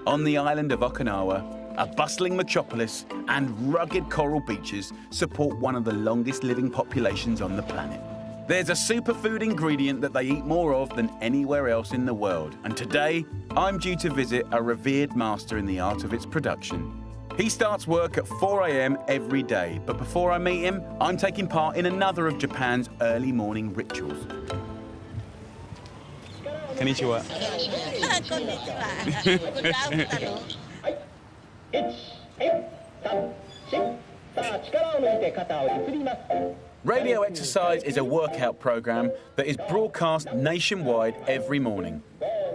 On the island of Okinawa, a bustling metropolis and rugged coral beaches support one of the longest living populations on the planet. There's a superfood ingredient that they eat more of than anywhere else in the world, and today I'm due to visit a revered master in the art of its production. He starts work at 4 a.m. every day, but before I meet him, I'm taking part in another of Japan's early morning rituals. Konnichiwa. Radio exercise is a workout program that is broadcast nationwide every morning.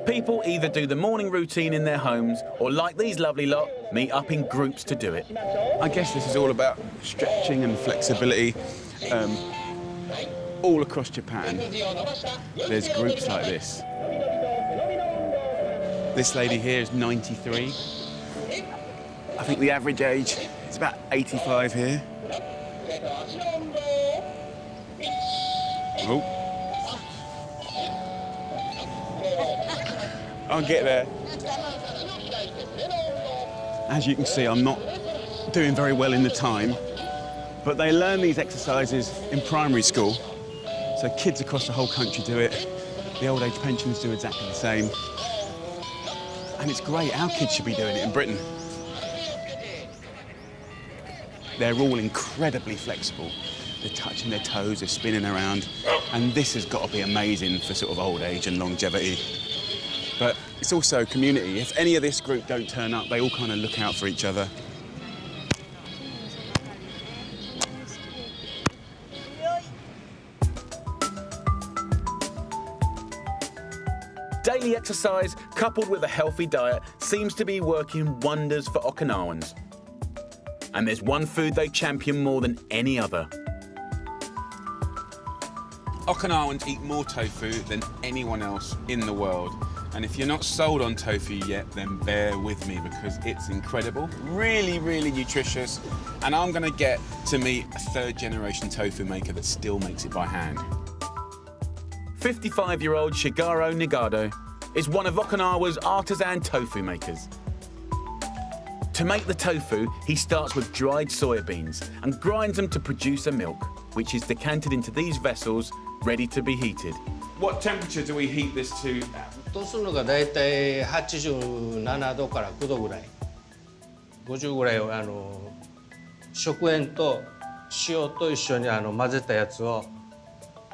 People either do the morning routine in their homes or, like these lovely lot, meet up in groups to do it. I guess this is all about stretching and flexibility. All across Japan, there's groups like this. This lady here is 93. I think the average age is about 85 here. Oh. I'll get there. As you can see, I'm not doing very well in the time, but they learn these exercises in primary school, so kids across the whole country do it. The old age pensioners do exactly the same. And it's great, our kids should be doing it in Britain. They're all incredibly flexible. They're touching their toes, they're spinning around, and this has got to be amazing for sort of old age and longevity. But it's also community. If any of this group don't turn up, they all kind of look out for each other. Daily exercise, coupled with a healthy diet, seems to be working wonders for Okinawans. And there's one food they champion more than any other. Okinawans eat more tofu than anyone else in the world. And if you're not sold on tofu yet, then bear with me because it's incredible, really, really nutritious. And I'm gonna get to meet a third-generation tofu maker that still makes it by hand. 55-year-old Shigeru Nagado is one of Okinawa's artisan tofu makers. To make the tofu, he starts with dried soybeans and grinds them to produce a milk, which is decanted into these vessels, ready to be heated. What temperature do we heat this to? とするのがだいたい87度から9度ぐらい。50ぐらいを食塩と塩と一緒に混ぜたやつを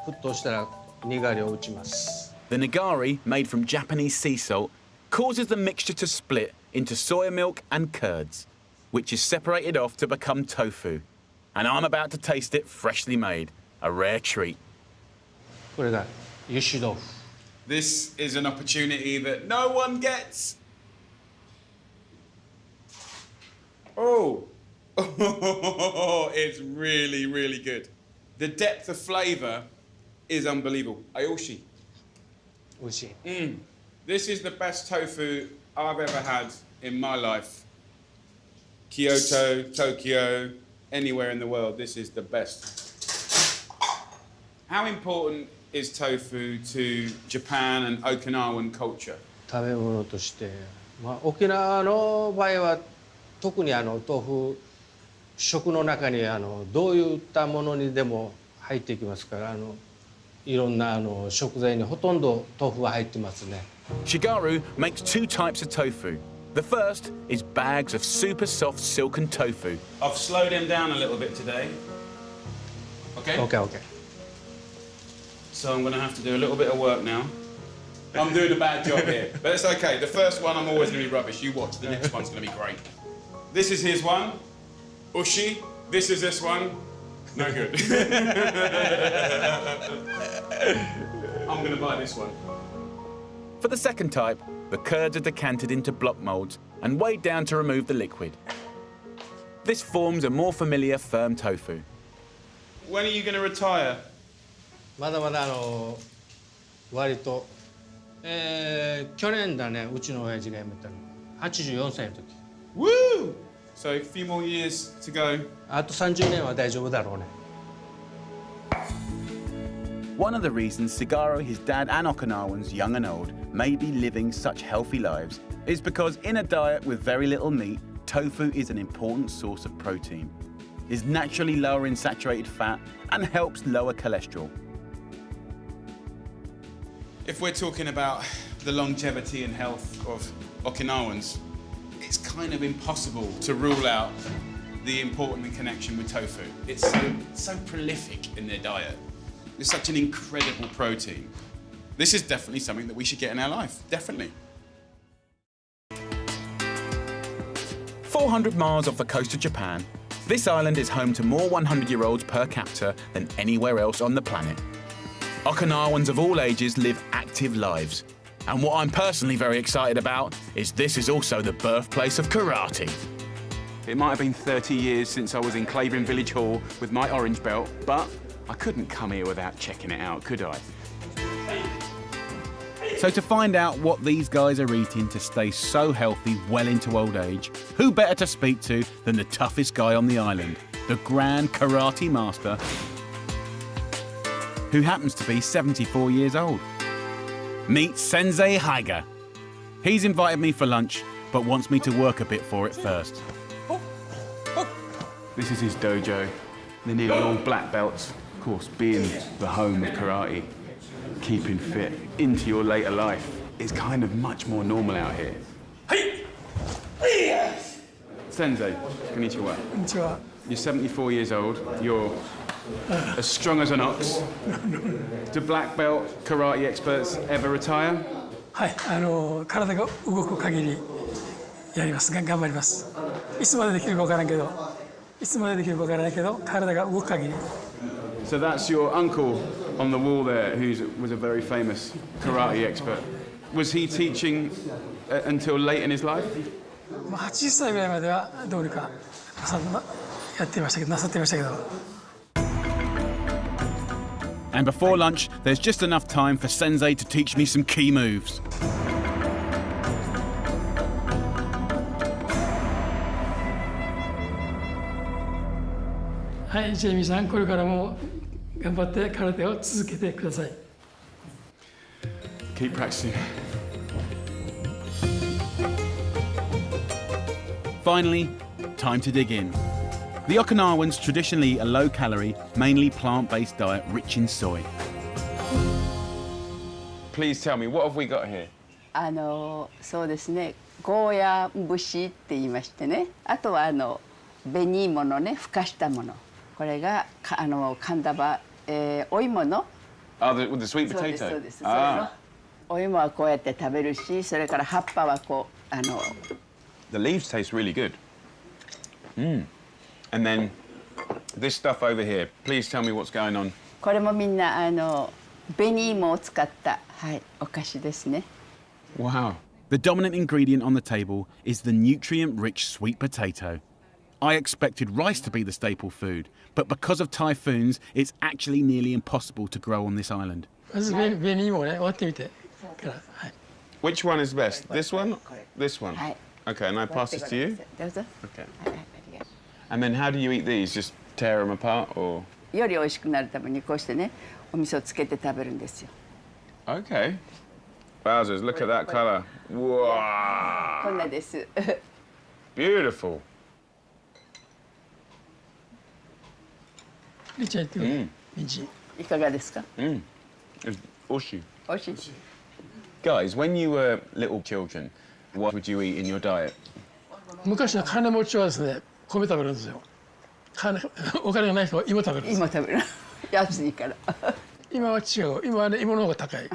沸騰したらにがりを打ちます。The nigari, made from Japanese sea salt, causes the mixture to split into soya milk and curds, which is separated off to become tofu. And I'm about to taste it freshly made, a rare treat. これが油脂豆腐。 This is an opportunity that no one gets. Oh, it's really, really good. The depth of flavour is unbelievable. Ayoshi. 美味しい。 This is the best tofu I've ever had in my life. Kyoto, Tokyo, anywhere in the world, this is the best. How important is tofu to Japan and Okinawan culture? 食べ物として、沖縄の場合は特に豆腐食の中にどういったものにでも入ってきますからいろんな食材にほとんど豆腐は入ってますね。 Shigeru makes two types of tofu. The first is bags of super soft silken tofu. I've slowed him down a little bit today. Okay? Okay. So I'm going to have to do a little bit of work now. I'm doing a bad job here, but it's okay. The first one I'm always going to be rubbish. You watch, the next one's going to be great. This is his one. Ushi. This is this one. No good. I'm going to buy this one. For the second type, the curds are decanted into block moulds and weighed down to remove the liquid. This forms a more familiar firm tofu. When are you going to retire? まだまだ割と、去年だねうちの親父が辞めたの84歳の時。Woo! So a few more years to go. あと30年は大丈夫だろうね。 One of the reasons Shigeru, his dad and Okinawans, young and old, may be living such healthy lives is because in a diet with very little meat, tofu is an important source of protein, is naturally lower in saturated fat, and helps lower cholesterol. If we're talking about the longevity and health of Okinawans, it's kind of impossible to rule out the important connection with tofu. It's so prolific in their diet. It's such an incredible protein. This is definitely something that we should get in our life, definitely. 400 miles off the coast of Japan, this island is home to more 100-year-olds per capita than anywhere else on the planet. Okinawans of all ages live active lives. And what I'm personally very excited about is this is also the birthplace of karate. It might have been 30 years since I was in Clavering Village Hall with my orange belt, but I couldn't come here without checking it out, could I? So to find out what these guys are eating to stay so healthy well into old age, who better to speak to than the toughest guy on the island, the Grand Karate Master, who happens to be 74 years old. Meet Sensei Haiga. He's invited me for lunch, but wants me to work a bit for it first. This is his dojo. They're nearly all black belts. Of course, being the home of karate, keeping fit into your later life is kind of much more normal out here. Sensei, konnichiwa. Konnichiwa. You're 74 years old. You're as strong as an ox. Do black belt karate experts ever retire? はい、体が動く限りやります。頑張ります。いつまでできるかわからんけど、体が動く限り。So that's your uncle on the wall there, who was a very famous karate expert. Was he teaching until late in his life? 80歳ぐらいまではどうにかなさってましたけど。And before lunch, there's just enough time for Sensei to teach me some key moves. はい、ジェイミーさん、これからも頑張って空手を続けてください。Keep practicing. Finally, time to dig in. The Okinawans traditionally eat a low-calorie, mainly plant-based diet rich in soy. Please tell me, what have we got here? そうですね、ゴーヤ節って言いましてね、あとは紅芋のね、ふかしたもの。これが神田場、お芋の。With the sweet potato. そうです。お芋はこうやって食べるし、それから葉っぱはこうThe leaves taste really good. And then this stuff over here. Please tell me what's going on. これもみんな紅芋を使ったお菓子ですね。Wow. The dominant ingredient on the table is the nutrient-rich sweet potato. I expected rice to be the staple food, but because of typhoons, it's actually nearly impossible to grow on this island. まず紅芋をね、割ってみてから。はい。Which one is best? This one? This one? Okay, and I pass this to you? どうぞ。Okay. And then how do you eat these? Just tear them apart or? より美味しくなるためにこうしてね、お味噌をつけて食べるんですよ。Okay. Wowzers, look at that color. Wow. こんなです。Beautiful. リチャーってミンチ。いかがですか？ It's oshi. 美味しい。 Guys, when you were little children, what would you eat in your diet? 昔の金持ちはですね、米食べるんですよ。お金がない人は芋食べるんです。芋食べる。安いから。今は違う。今はね、芋の方が高い。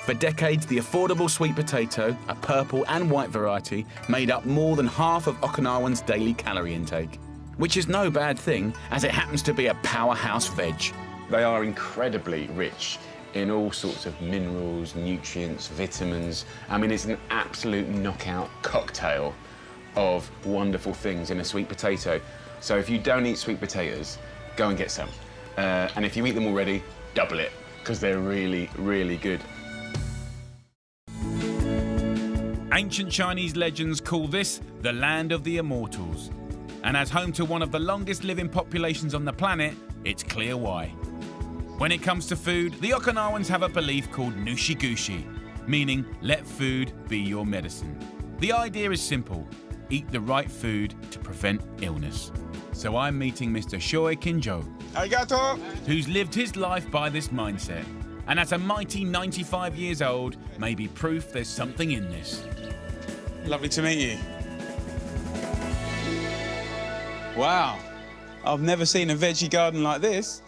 For decades, the affordable sweet potato, a purple and white variety, made up more than half of Okinawans' daily calorie intake. Which is no bad thing, as it happens to be a powerhouse veg. They are incredibly rich in all sorts of minerals, nutrients, vitamins. I mean, it's an absolute knockout cocktail of wonderful things in a sweet potato. So if you don't eat sweet potatoes, go and get some. And if you eat them already, double it, because they're really, really good. Ancient Chinese legends call this the land of the immortals. And as home to one of the longest living populations on the planet, it's clear why. When it comes to food, the Okinawans have a belief called nushigushi. meaning let food be your medicine. The idea is simple. Eat the right food to prevent illness. So I'm meeting Mr. Shoei Kinjo, Arigato! who's lived his life by this mindset. And at a mighty 95 years old, may be proof there's something in this. Lovely to meet you. Wow, I've never seen a veggie garden like this.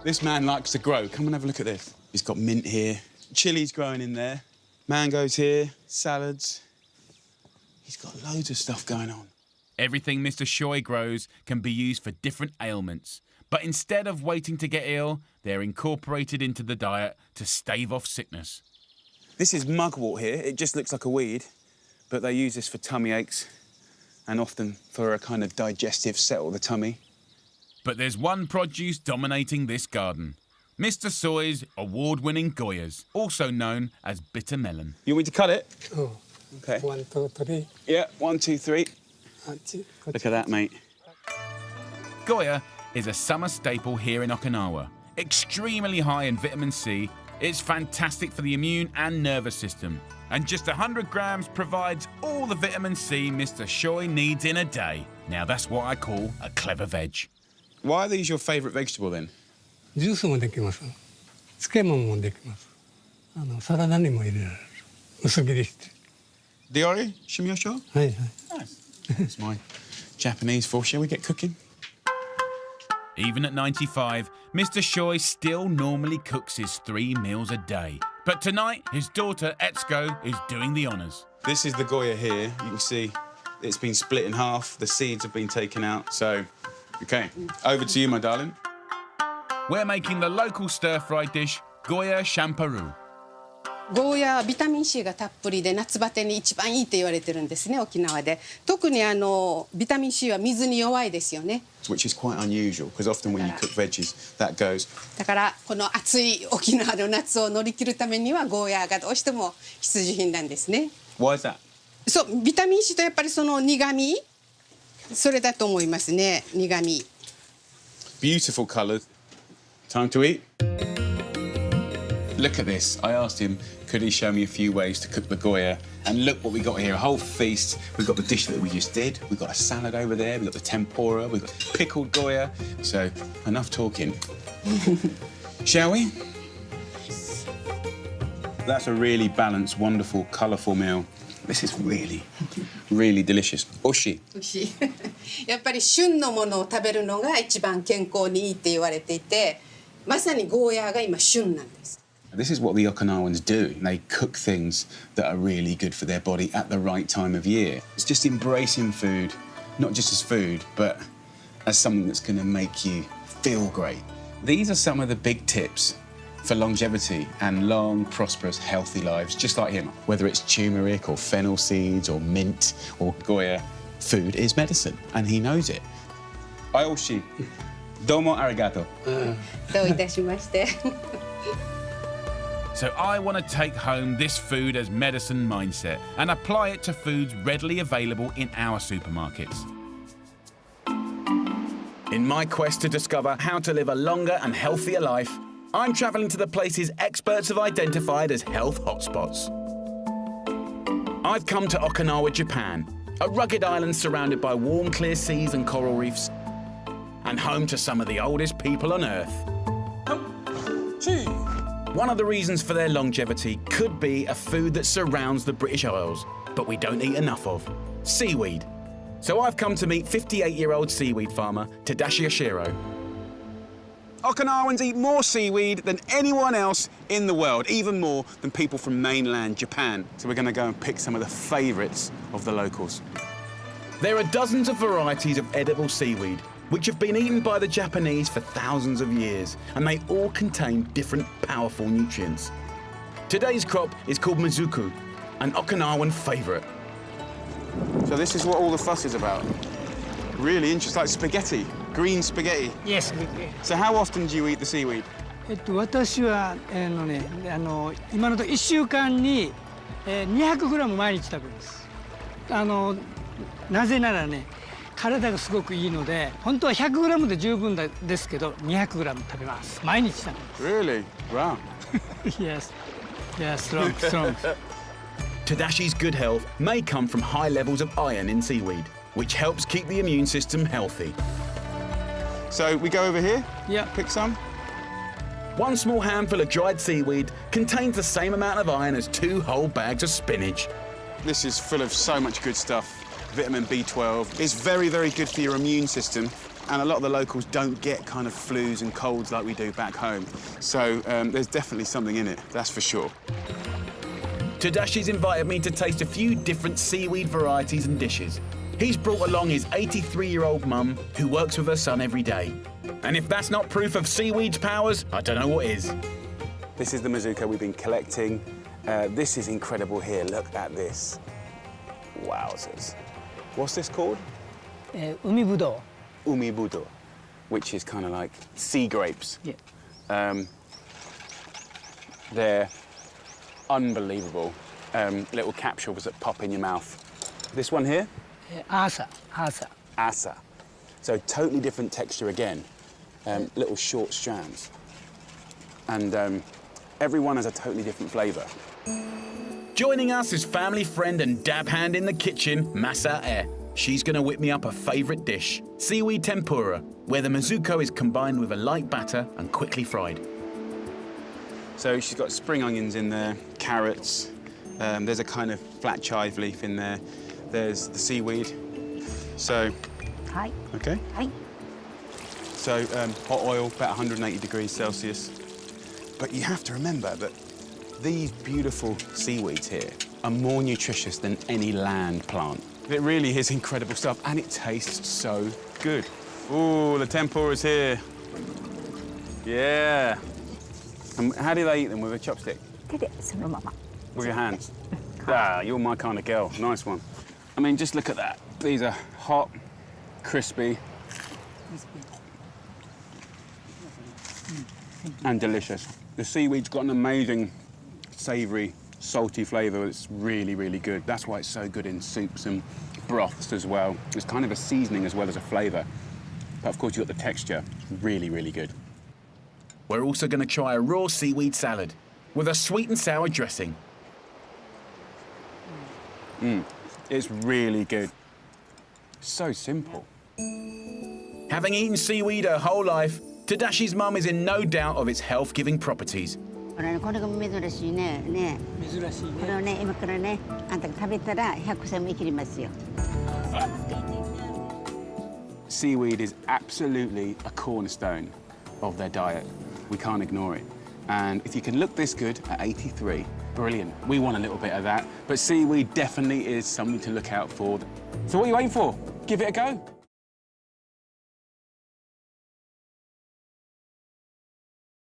This man likes to grow. Come and have a look at this. He's got mint here, chilies growing in there, mangoes here, salads. He's got loads of stuff going on. Everything Mr. Shoei grows can be used for different ailments. But instead of waiting to get ill, they're incorporated into the diet to stave off sickness. This is mugwort here. It just looks like a weed, but they use this for tummy aches and often for a kind of digestive settle the tummy. But there's one produce dominating this garden. Mr. Soy's award-winning Goyas, also known as bitter melon. You want me to cut it? Oh, Okay. 1, 2, 3. Yeah, 1, 2, 3. Look at that, mate. Goya is a summer staple here in Okinawa. Extremely high in vitamin C, it's fantastic for the immune and nervous system. And just 100 grams provides all the vitamin C Mr. Shoei needs in a day. Now that's what I call a clever veg. Why are these your favourite vegetable then? ジュースもできます。漬物もできます。サラダにも入れられる。薄切りして。Diori? Shimyosho? はいはい。 Nice. It's my Japanese for. Shall we get cooking? Even at 95, Mr. Shoei still normally cooks his 3 meals a day. But tonight, his daughter Etsuko is doing the honours. This is the Goya here. You can see it's been split in half. The seeds have been taken out. So, OK, over to you, my darling. We're making the local stir-fried dish, Goya Shamparu. ゴーヤはビタミン C がたっぷりで夏バテに一番いいって言われてるんですね、沖縄で。特にビタミン C は水に弱いですよね。Which is quite unusual, because often when you cook veggies, that goes. だからこの暑い沖縄の夏を乗り切るためにはゴーヤがどうしても必需品なんですね。Why is that? そう、ビタミン C とやっぱりその苦味、それだと思いますね、苦味。Beautiful colour. Time to eat. Look at this. I asked him, could he show me a few ways to cook the Goya? And look what we got here, a whole feast. We've got the dish that we just did. We've got a salad over there. We've got the tempura. We've got pickled Goya. So, enough talking. Shall we? That's a really balanced, wonderful, colourful meal. This is really, really delicious. Oshi. 美味しい。やっぱり旬のものを食べるのが一番健康にいいって言われていて、まさにゴーヤが今旬なんです。This is what the Okinawans do. They cook things that are really good for their body at the right time of year. It's just embracing food, not just as food, but as something that's going to make you feel great. These are some of the big tips for longevity and long, prosperous, healthy lives, just like him. Whether it's turmeric or fennel seeds or mint or Goya, food is medicine, and he knows it. Ayoshi, domo arigato. どういたしまして。So I want to take home this food as medicine mindset and apply it to foods readily available in our supermarkets. In my quest to discover how to live a longer and healthier life, I'm travelling to the places experts have identified as health hotspots. I've come to Okinawa, Japan, a rugged island surrounded by warm, clear seas and coral reefs, and home to some of the oldest people on Earth. One of the reasons for their longevity could be a food that surrounds the British Isles, but we don't eat enough of: seaweed. So I've come to meet 58-year-old seaweed farmer Tadashi Oshiro. Okinawans eat more seaweed than anyone else in the world, even more than people from mainland Japan. So we're going to go and pick some of the favourites of the locals. There are dozens of varieties of edible seaweed, which have been eaten by the Japanese for thousands of years, and they all contain different powerful nutrients. Today's crop is called mizuku, an Okinawan favourite. So this is what all the fuss is about. Really interesting, like spaghetti, green spaghetti. Yes. So how often do you eat the seaweed? 私は今のと1週間に200グラム毎日食べます。なぜならね、体がすごくいいので、本当は100グラムで十分ですけど、200グラム食べます。毎日食べます。Really? Wow. Yes. Yeah, strong, strong. Tadashi's good health may come from high levels of iron in seaweed, which helps keep the immune system healthy. So we go over here, Yeah. pick some. One small handful of dried seaweed contains the same amount of iron as 2 whole bags of spinach. This is full of so much good stuff. Vitamin B12. It's very, very good for your immune system. And a lot of the locals don't get kind of flus and colds like we do back home. So there's definitely something in it, that's for sure. Tadashi's invited me to taste a few different seaweed varieties and dishes. He's brought along his 83-year-old mum, who works with her son every day. And if that's not proof of seaweed's powers, I don't know what is. This is the Mizuko we've been collecting. This is incredible here, look at this. Wowzers. What's this called? 海ぶど Umibudo, which is kind of like sea grapes. Yeah. They're unbelievable little capsules that pop in your mouth. This one here? 朝 Asa. So totally different texture again. Little short strands. And every one has a totally different flavour. Joining us is family friend and dab hand in the kitchen, Masa E. She's going to whip me up a favourite dish, seaweed tempura, where the Mizuko is combined with a light batter and quickly fried. So she's got spring onions in there, carrots. There's a kind of flat chive leaf in there. There's the seaweed. So, はい okay. はい So hot oil, about 180 degrees Celsius. But you have to remember that these beautiful seaweeds here are more nutritious than any land plant. It really is incredible stuff, and it tastes so good. Ooh, the tempura's here. Yeah. And how do they eat them, with a chopstick? 手でそのまま With your hands? Ah, you're my kind of girl. Nice one. I mean, just look at that. These are hot, crispy, and delicious. The seaweed's got an amazing, savoury, salty flavour. It's really, really good. That's why it's so good in soups and broths as well. It's kind of a seasoning as well as a flavour. But of course, you've got the texture. Really, really good. We're also going to try a raw seaweed salad with a sweet and sour dressing. It's really good. So simple. Having eaten seaweed her whole life, Tadashi's mum is in no doubt of its health-giving properties. これが珍しいね。ね。珍しいね。これをね、今からね、あんたが食べたら100歳も生きれますよ。 Seaweed is absolutely a cornerstone of their diet. We can't ignore it. And if you can look this good at 83, brilliant. We want a little bit of that. But seaweed definitely is something to look out for. So what are you waiting for? Give it a go.